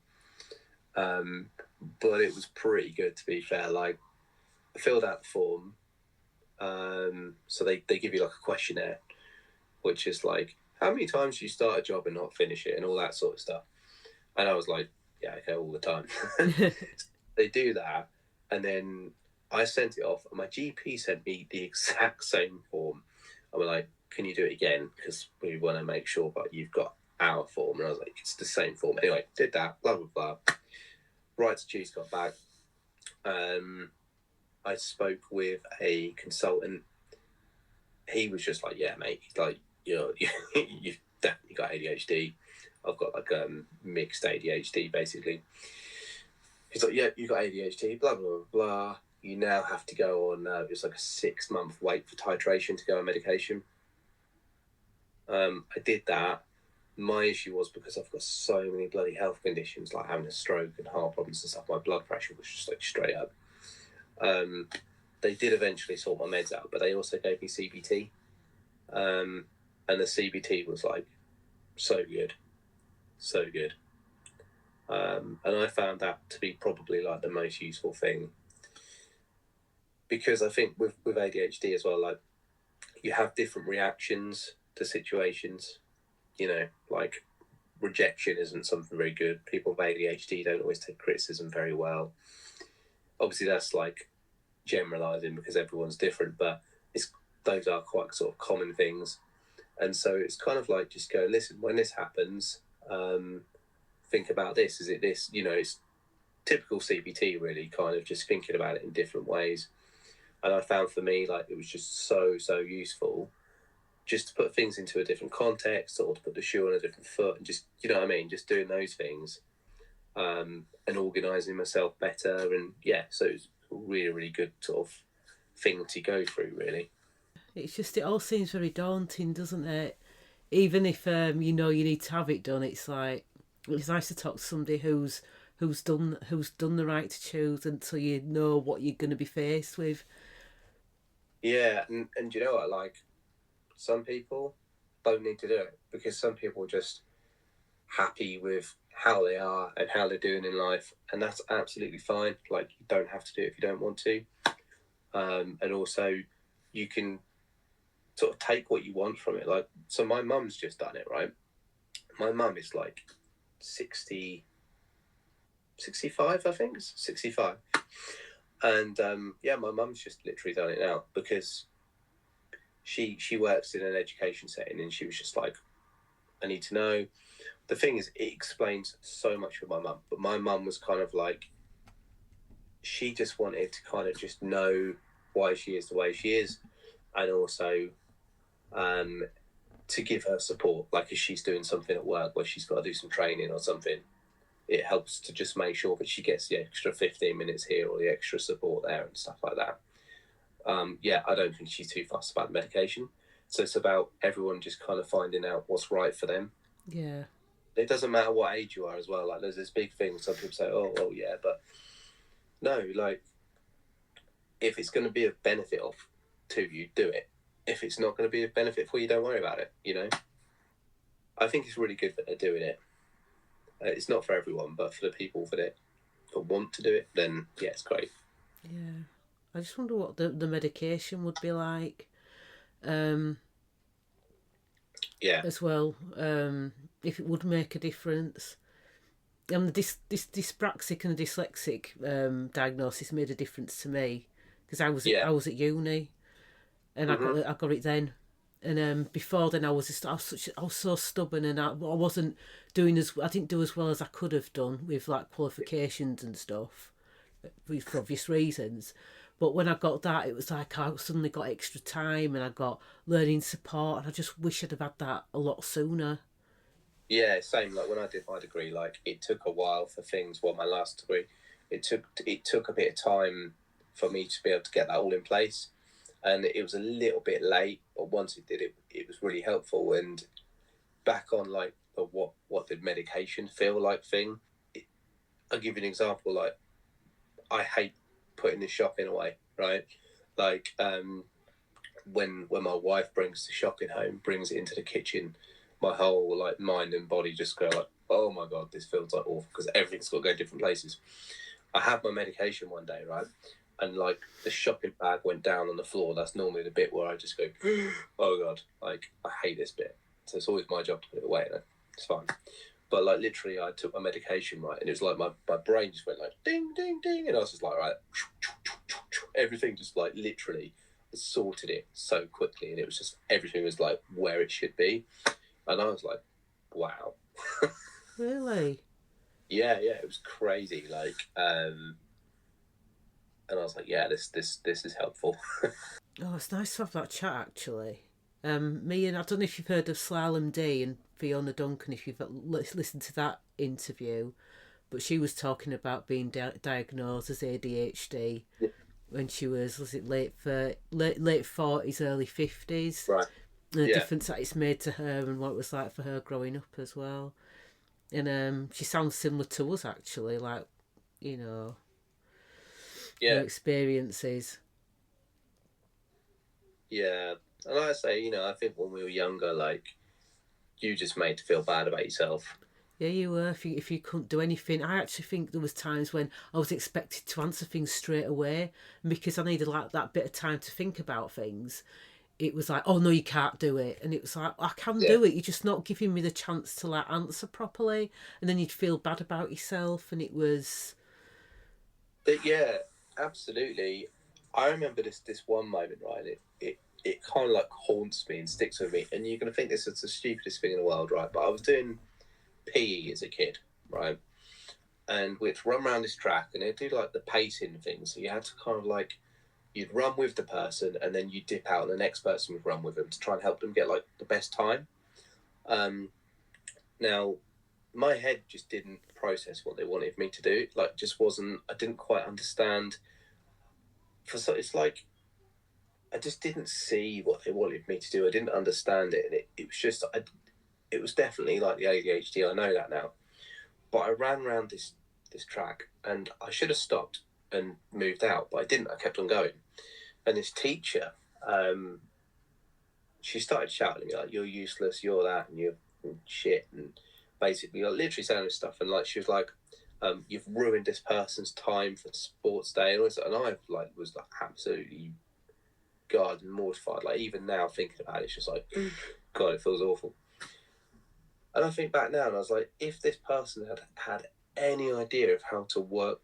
Um, but it was pretty good, to be fair. Like, I filled out the form. So they give you like a questionnaire, which is like, how many times do you start a job and not finish it, and all that sort of stuff. And I was like, yeah, okay, all the time. They do that, and then I sent it off, and my GP sent me the exact same form. I was like, can you do it again? Because we want to make sure that you've got our form. And I was like, it's the same form. Anyway, did that, blah, blah, blah. Right to choose got back. I spoke with a consultant. He was just like, yeah, mate. He's like, you've definitely got ADHD. I've got like mixed ADHD, basically. He's like, yeah, you got ADHD, blah, blah, blah. You now have to go on, it's like a 6-month wait for titration to go on medication. I did that. My issue was because I've got so many bloody health conditions, like having a stroke and heart problems and stuff, my blood pressure was just like straight up. They did eventually sort my meds out, but they also gave me CBT. And the CBT was like so good. So good. And I found that to be probably like the most useful thing. Because I think with ADHD as well, like you have different reactions to situations. Like rejection isn't something very good. People with ADHD don't always take criticism very well. Obviously, that's like generalizing because everyone's different, but those are quite sort of common things. And so it's kind of like just go, listen, when this happens, think about this. Is it this? It's typical CBT, really, kind of just thinking about it in different ways. And I found for me, like, it was just so useful just to put things into a different context, or to put the shoe on a different foot, and just, you know what I mean? Just doing those things, and organising myself better. And yeah, so it's a really, really good sort of thing to go through, really. It's just, it all seems very daunting, doesn't it? Even if you need to have it done, it's like it's nice to talk to somebody who's done the right to choose, and so you know what you're going to be faced with. Yeah, and you know what? Like, some people don't need to do it because some people are just happy with how they are and how they're doing in life, and that's absolutely fine. Like, you don't have to do it if you don't want to. And also, you can sort of take what you want from it. Like, so my mum's just done it, right? My mum is like 60, 65, I think, 65. And yeah, my mum's just literally done it now because she works in an education setting, and she was just like, I need to know. The thing is, it explains so much with my mum, but my mum was kind of like, she just wanted to kind of just know why she is the way she is, and also to give her support. Like, if she's doing something at work where she's got to do some training or something, it helps to just make sure that she gets the extra 15 minutes here or the extra support there and stuff like that. Yeah, I don't think she's too fussed about the medication. So it's about everyone just kind of finding out what's right for them. Yeah. It doesn't matter what age you are as well. Like, there's this big thing. Some people say, oh yeah, but no, like, if it's going to be a benefit to you, do it. If it's not going to be a benefit for you, don't worry about it. I think it's really good that they're doing it. It's not for everyone, but for the people that want to do it, then yeah, it's great. Yeah. I just wonder what the medication would be like. Yeah. As well, if it would make a difference. The dyspraxic and the dyslexic diagnosis made a difference to me because I was at uni, and Mm-hmm. I got it then. And before then, I was so stubborn, and I wasn't I didn't do as well as I could have done with like qualifications and stuff, for obvious reasons. But when I got that, it was like I suddenly got extra time, and I got learning support, and I just wish I'd have had that a lot sooner. Yeah, same. Like, when I did my degree, like, it took a while for things. Well, my last degree, it took a bit of time for me to be able to get that all in place, and it was a little bit late. But once it did, it was really helpful. And back on like the what did medication feel like thing. I'll give you an example. Like, I hate putting the shopping away, right? Like when my wife brings the shopping home, brings it into the kitchen, my whole like mind and body just go like, oh my god, this feels like awful because everything's got to go different places. I had my medication one day, right? And like the shopping bag went down on the floor. That's normally the bit where I just go, oh god, like I hate this bit. So it's always my job to put it away. And it's fine. But like literally, I took my medication, right, and it was like my brain just went like ding ding ding, and I was just like, right, everything just like literally sorted it so quickly, and it was just everything was like where it should be, and I was like, wow. Really? Yeah, it was crazy. Like, and I was like, yeah, this is helpful. Oh, it's nice to have that chat actually. Me and I don't know if you've heard of Slalom D and Fiona Duncan, if you've listened to that interview, but she was talking about being diagnosed as ADHD Yeah. when she was it late 40s, early 50s, Right. and the Yeah. difference that it's made to her and what it was like for her growing up as well. And she sounds similar to us actually, like, you know, Yeah. her experiences. Yeah. And like I say, you know, I think when we were younger, like, you just made to feel bad about yourself. Yeah, you were. If you couldn't do anything, I actually think there was times when I was expected to answer things straight away, and because I needed like that bit of time to think about things, it was like, oh no, you can't do it, and it was like, I can do it. You're just not giving me the chance to like answer properly, and then you'd feel bad about yourself, and it was. But yeah, absolutely. I remember this one moment, right? It kind of like haunts me and sticks with me. And you're going to think this is the stupidest thing in the world, right? But I was doing PE as a kid, right? And we'd run around this track and they'd do like the pacing thing. So you had to kind of like, you'd run with the person and then you dip out and the next person would run with them to try and help them get like the best time. Now, my head just didn't process what they wanted me to do. Like, just wasn't, I didn't quite understand. It's like, I just didn't see what they wanted me to do. I didn't understand it. And it was just, it was definitely like the ADHD. I know that now. But I ran around this track and I should have stopped and moved out, but I didn't. I kept on going. And this teacher, she started shouting at me like, you're useless, you're that, and you're shit. And basically, like, literally saying this stuff. And like, she was like, you've ruined this person's time for sports day. And I like was like absolutely God mortified. Like even now thinking about it, it's just like, God, it feels awful. And I think back now, and I was like, if this person had any idea of how to work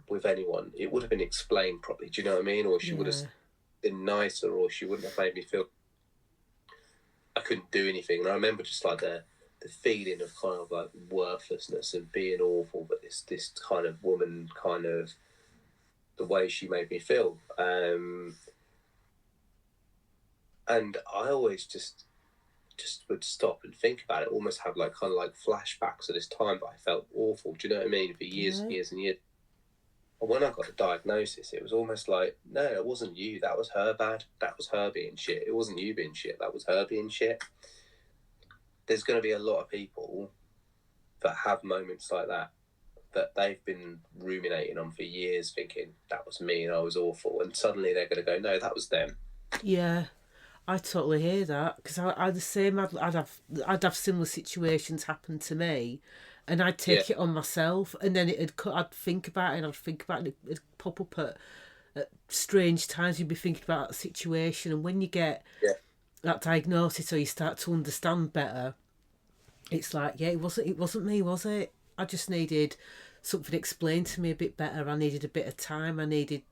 with anyone, it would have been explained properly. Do you know what I mean? Or she would have been nicer, or she wouldn't have made me feel I couldn't do anything. And I remember just like the feeling of kind of like worthlessness and being awful, but this kind of woman, kind of the way she made me feel. And I always just would stop and think about it, almost have like kind of like flashbacks of this time, but I felt awful. Do you know what I mean? For years and years and years. And when I got the diagnosis, it was almost like, no, it wasn't you. That was her bad. That was her being shit. It wasn't you being shit. That was her being shit. There's going to be a lot of people that have moments like that they've been ruminating on for years, thinking that was me and I was awful. And suddenly they're going to go, no, that was them. Yeah. I totally hear that because I the same. I'd have similar situations happen to me, and I'd take it on myself, and then I'd think about it, and I'd think about it. It'd pop up at strange times. You'd be thinking about that situation, and when you get that diagnosis, or you start to understand better, it's like, it wasn't me, was it? I just needed something explained to me a bit better. I needed a bit of time. I needed,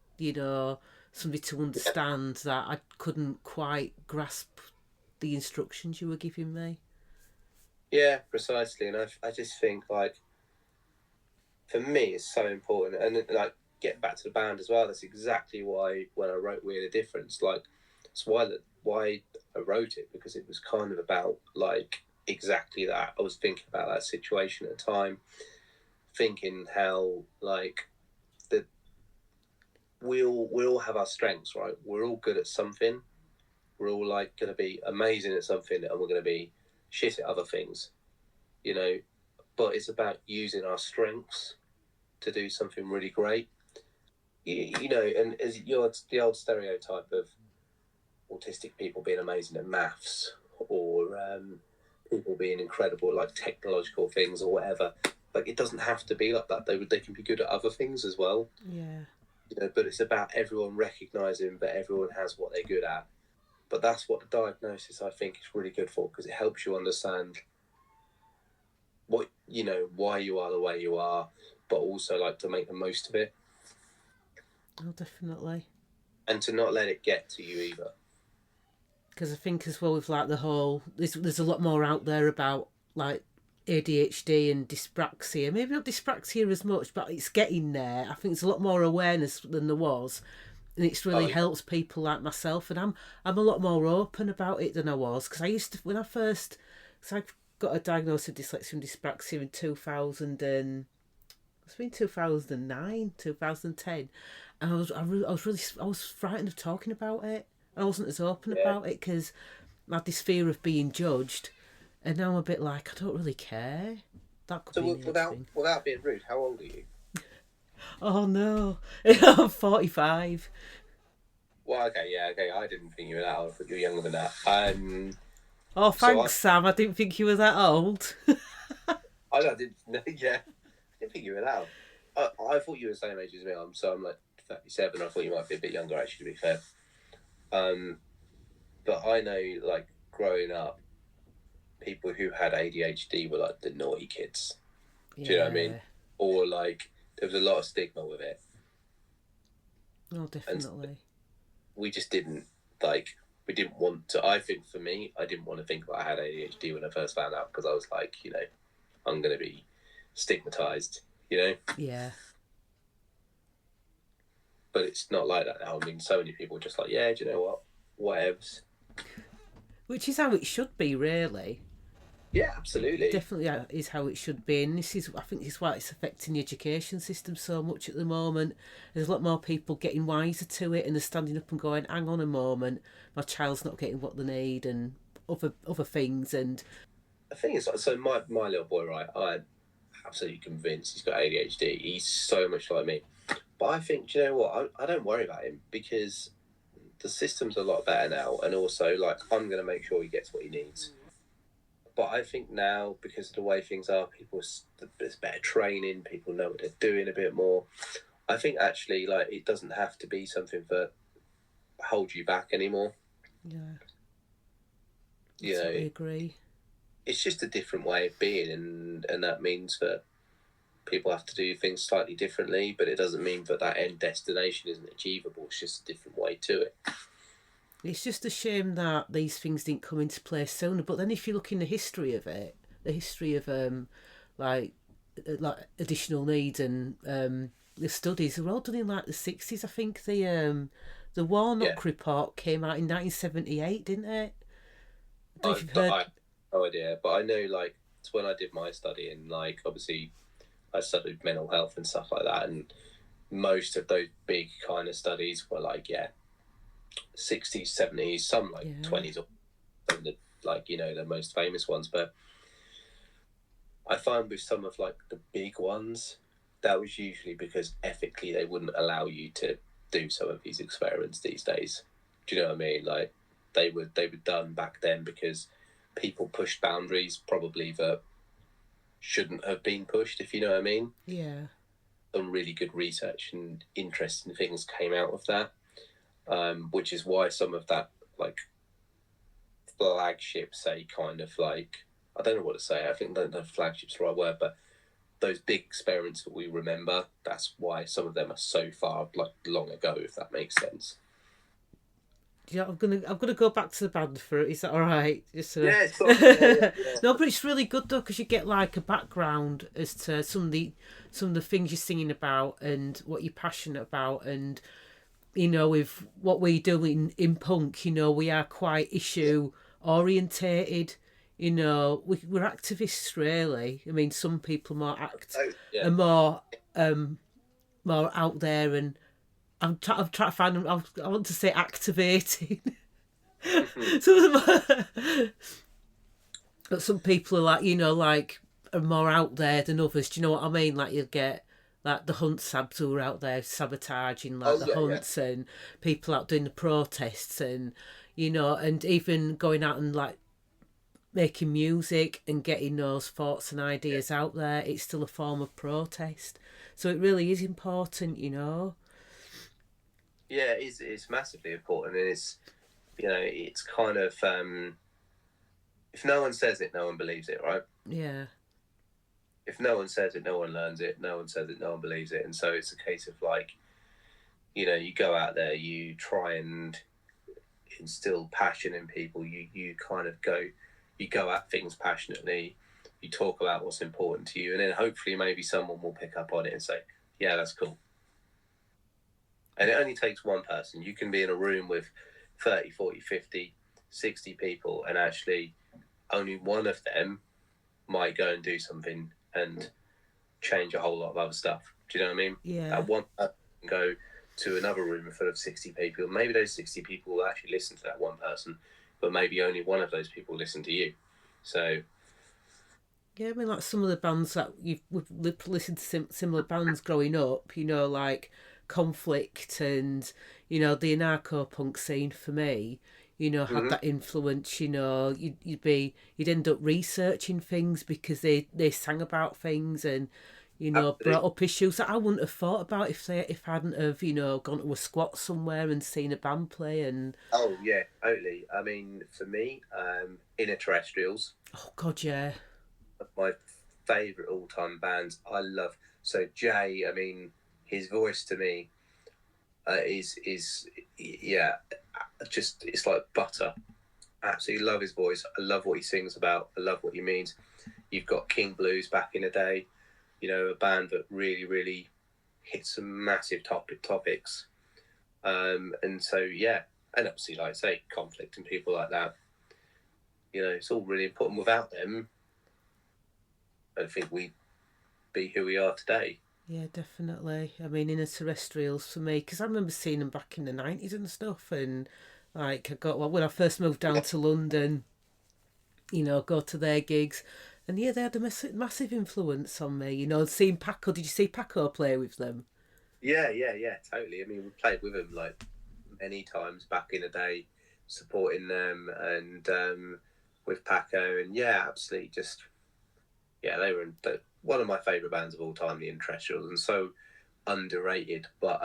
somebody to understand that I couldn't quite grasp the instructions you were giving me. Yeah, precisely. And I just think, like, for me, it's so important. And, like, getting back to the band as well, that's exactly why when I wrote We're the Difference, like, it's why I wrote it, because it was kind of about, like, exactly that. I was thinking about that situation at the time, thinking how, like, we all have our strengths, right? We're all good at something. We're all like going to be amazing at something, and we're going to be shit at other things, But it's about using our strengths to do something really great. you know, and as you're the old stereotype of autistic people being amazing at maths, or people being incredible at like technological things or whatever. Like, it doesn't have to be like that. They can be good at other things as well. Yeah. You know, but it's about everyone recognizing that everyone has what they're good at. But that's what the diagnosis, I think, is really good for, because it helps you understand what, you know, why you are the way you are, but also like to make the most of it. Oh, definitely. And to not let it get to you either. Because I think as well with like the whole, there's a lot more out there about like ADHD and dyspraxia. Maybe not dyspraxia as much, but it's getting there. I think there's a lot more awareness than there was, and it's really helps people like myself. And I'm a lot more open about it than I was, because I used to, when I first, because I got a diagnosis of dyslexia and dyspraxia in 2000 and it's been 2009, 2010, and I was frightened of talking about it. I wasn't as open about it because I had this fear of being judged, and now I'm a bit like, I don't really care. That could be without being rude, how old are you? Oh no, I'm 45. Well, okay, yeah, okay. I didn't think you were that old, but you're younger than that. Oh, thanks, Sam. I didn't think you were that old. I didn't think you were that old. I thought you were the same age as me. I'm like 37. I thought you might be a bit younger, actually, to be fair. But I know, like, growing up, people who had ADHD were like the naughty kids. Yeah. Do you know what I mean? Or like, there was a lot of stigma with it. Oh, definitely. And we just didn't we didn't want to. I think for me, I didn't want to think that I had ADHD when I first found out, because I was like, you know, I'm going to be stigmatized, you know? Yeah. But it's not like that now. I mean, so many people are just like, yeah, do you know what? Whatevs. Which is how it should be, really. Yeah, absolutely. It definitely is how it should be, and I think this is why it's affecting the education system so much at the moment. There's a lot more people getting wiser to it, and they're standing up and going, hang on a moment, my child's not getting what they need, and other things. And the thing is, so my little boy, right, I'm absolutely convinced he's got ADHD. He's so much like me. But I think, do you know what, I don't worry about him, because the system's a lot better now, and also, like, I'm going to make sure he gets what he needs. But I think now, because of the way things are, there's better training, people know what they're doing a bit more. I think actually, like, it doesn't have to be something that holds you back anymore. Yeah. I agree. It's just a different way of being, and that means that people have to do things slightly differently, but it doesn't mean that end destination isn't achievable. It's just a different way to it. It's just a shame that these things didn't come into play sooner. But then, if you look in the history of it, the history of like additional needs and the studies are all done in like the 60s. I think the Warnock report came out in 1978, didn't it? I don't know if you've heard. I have no idea, but I know, like, it's when I did my study, and like, obviously I studied mental health and stuff like that, and most of those big kind of studies were like, 60s, 70s, some like 20s, or some of the, like, you know, the most famous ones. But I find with some of like the big ones, that was usually because ethically they wouldn't allow you to do some of these experiments these days. Do you know what I mean? Like, they were done back then because people pushed boundaries probably that shouldn't have been pushed, if you know what I mean. Yeah. Some really good research and interesting things came out of that. Which is why some of that, like, flagship, say, kind of like, I don't know what to say, I think don't know if flagship's the right word, but those big experiments that we remember, that's why some of them are so far, like, long ago, if that makes sense. Yeah, I'm gonna go back to the band for it. Is that all right? It's fine. Yeah. No, but it's really good though, because you get like a background as to some of the things you're singing about and what you're passionate about. And you know, with what we do in punk, you know, we are quite issue orientated. You know, we're activists, really. I mean, some people are more more out there, and I'm trying to find them. I want to say activating. But some people are like, you know, like, are more out there than others. Do you know what I mean? Like, you'll get like the hunt sabs who were out there sabotaging like hunts and people out doing the protests and, you know, and even going out and like making music and getting those thoughts and ideas out there. It's still a form of protest. So it really is important, you know. Yeah, it's massively important, and it's, you know, it's kind of if no one says it, no one believes it, right? Yeah. If no one says it, no one learns it. No one says it, no one believes it. And so it's a case of like, you know, you go out there, you try and instill passion in people. You kind of go at things passionately. You talk about what's important to you, and then hopefully maybe someone will pick up on it and say, yeah, that's cool. And it only takes one person. You can be in a room with 30, 40, 50, 60 people, and actually only one of them might go and do something and change a whole lot of other stuff. Do you know what I mean? Yeah. That one person can go to another room full of 60 people. Maybe those 60 people will actually listen to that one person, but maybe only one of those people listen to you. So... yeah, I mean, like some of the bands that we've listened to similar bands growing up, you know, like Conflict and, you know, the anarcho-punk scene for me, you know, had that influence, you know, you'd end up researching things because they sang about things and, you know, brought up issues that I wouldn't have thought about if I hadn't have, you know, gone to a squat somewhere and seen a band play and... Oh, yeah, totally. I mean, for me, Inner Terrestrials. Oh, God, yeah. My favourite all-time bands. I love... So, Jay, I mean, his voice to me is yeah, just, it's like butter. Absolutely love his voice. I love what he sings about. I love what he means. You've got King Blues back in the day, you know, a band that really, really hit some massive topics. And so, yeah, and obviously, like I say, Conflict and people like that, you know, it's all really important. Without them, I don't think we'd be who we are today. Yeah, definitely. I mean, Inner Terrestrials for me, because I remember seeing them back in the 90s and stuff, and like when I first moved down to London, you know, go to their gigs, and yeah, they had a massive influence on me. You know, seeing Paco. Did you see Paco play with them? Yeah, totally. I mean, we played with them like many times back in the day, supporting them and with Paco, and yeah, absolutely, just yeah, they were one of my favourite bands of all time, the Terrestrials, and so underrated, but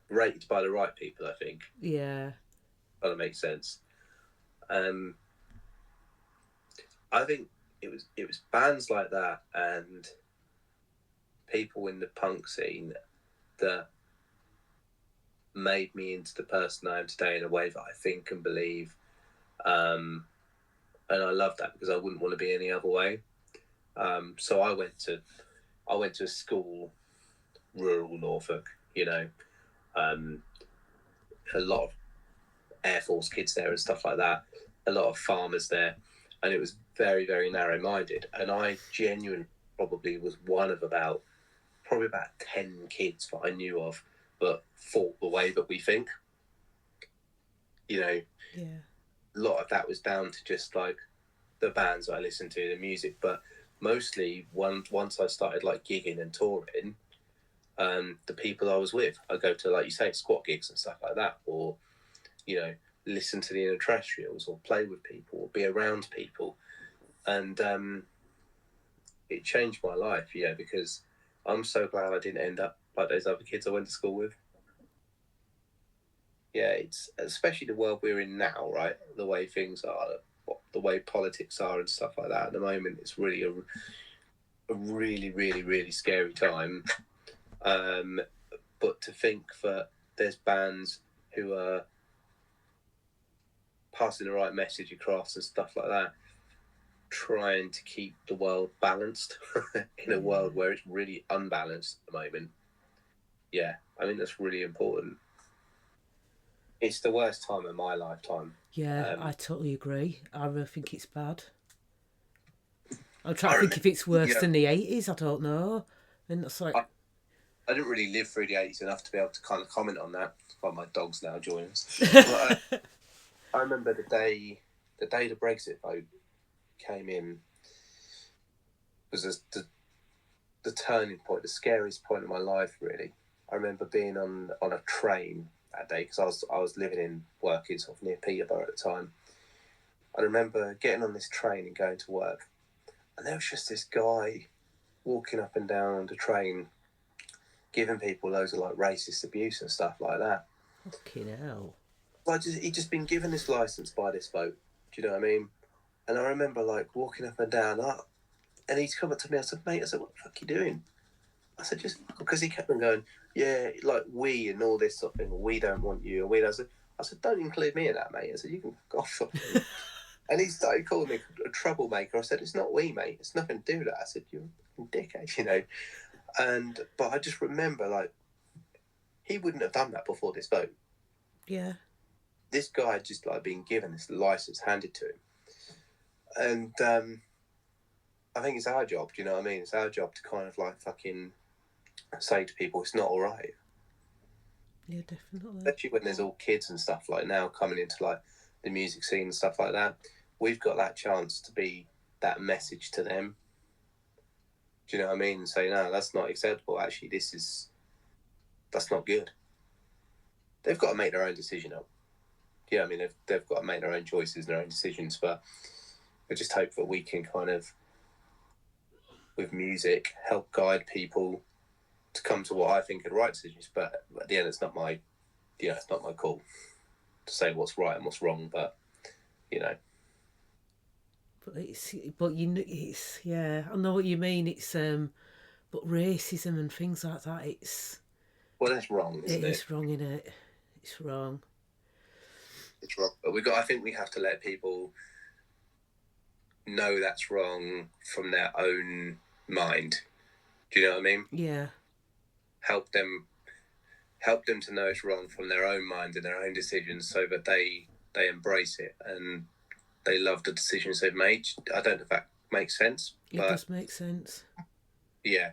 rated by the right people, I think. Yeah, that makes sense. I think it was bands like that and people in the punk scene that made me into the person I am today in a way that I think and believe. And I love that because I wouldn't want to be any other way. So I went to a school, rural Norfolk, you know, a lot of Air Force kids there and stuff like that, a lot of farmers there, and it was very, very narrow-minded. And I genuinely probably was one of about 10 kids that I knew of that thought the way that we think. You know, yeah. A lot of that was down to just like the bands I listened to, the music, but mostly once I started like gigging and touring, the people I was with, I go to, like you say, squat gigs and stuff like that, or, you know, listen to the Inner Terrestrials or play with people or be around people. And it changed my life, yeah, because I'm so glad I didn't end up like those other kids I went to school with. Yeah, it's especially the world we're in now, right? The way things are, the way politics are and stuff like that at the moment, it's really a really, really, really scary time. But to think that there's bands who are passing the right message across and stuff like that, trying to keep the world balanced in a world where it's really unbalanced at the moment. Yeah, I think that's really important. It's the worst time of my lifetime. Yeah, I totally agree. I really think it's bad. I'm trying to think if it's worse than the 80s. I don't know. And that's like... I didn't really live through the 80s enough to be able to kind of comment on that. Well, my dog's now joining us. But, I remember the day the Brexit vote came in, was the the turning point, the scariest point of my life, really. I remember being on a train that day because I was living in working sort of near Peterborough at the time. I remember getting on this train and going to work, and there was just this guy walking up and down the train, giving people loads of like racist abuse and stuff like that. Fucking hell. Like, he'd just been given this license by this bloke. Do you know what I mean? And I remember like walking up and down, and he's come up to me. I said, "Mate," I said, "What the fuck are you doing?" I said, "Just," because he kept on going, "Yeah, like we and all this sort of thing. We don't want you." And we. I said, "Don't include me in that, mate." I said, "You can go off." And he started calling me a troublemaker. I said, "It's not we, mate. It's nothing to do with that." I said, "You're a dickhead, you know." But I just remember, like, he wouldn't have done that before this vote. Yeah. This guy had just like been given this license handed to him, and I think it's our job. Do you know what I mean? It's our job to kind of like fucking say to people it's not all right. Yeah, definitely. Especially when there's all kids and stuff like now coming into like the music scene and stuff like that. We've got that chance to be that message to them. Do you know what I mean? And say, no, that's not acceptable. Actually, that's not good. They've got to make their own decision up. Yeah, I mean, they've got to make their own choices and their own decisions. But I just hope that we can kind of, with music, help guide people to come to what I think are the right decisions. But at the end, it's not my call to say what's right and what's wrong. But you know. It's yeah. I know what you mean. It's but racism and things like that. Well, that's wrong, isn't it? It's wrong, innit? It's wrong. It's wrong, but I think we have to let people know that's wrong from their own mind. Do you know what I mean? Yeah. Help them to know it's wrong from their own mind and their own decisions, so that they embrace it and they love the decisions they've made. I don't know if that makes sense. It does make sense. Yeah.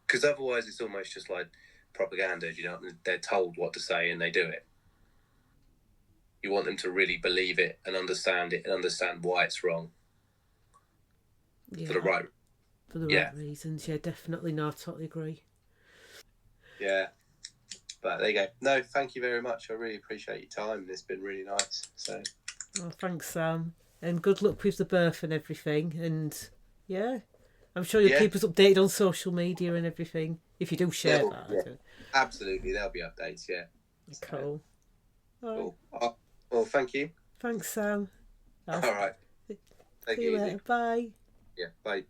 Because otherwise it's almost just like propaganda, you know, they're told what to say and they do it. You want them to really believe it and understand why it's wrong. Yeah. For the right reasons. Yeah, definitely. No, I totally agree. Yeah. But there you go. No, thank you very much. I really appreciate your time. It's been really nice. So. Oh, thanks, Sam. And good luck with the birth and everything. And yeah, I'm sure you'll keep us updated on social media and everything. If you do share that. Yeah. Absolutely. There'll be updates, yeah. Cool. Cool. Well, thank you. Thanks, Sam. All right. See you later. Bye. Yeah, bye.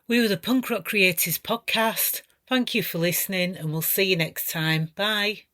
We were the Punk Rock Creators podcast. Thank you for listening, and we'll see you next time. Bye.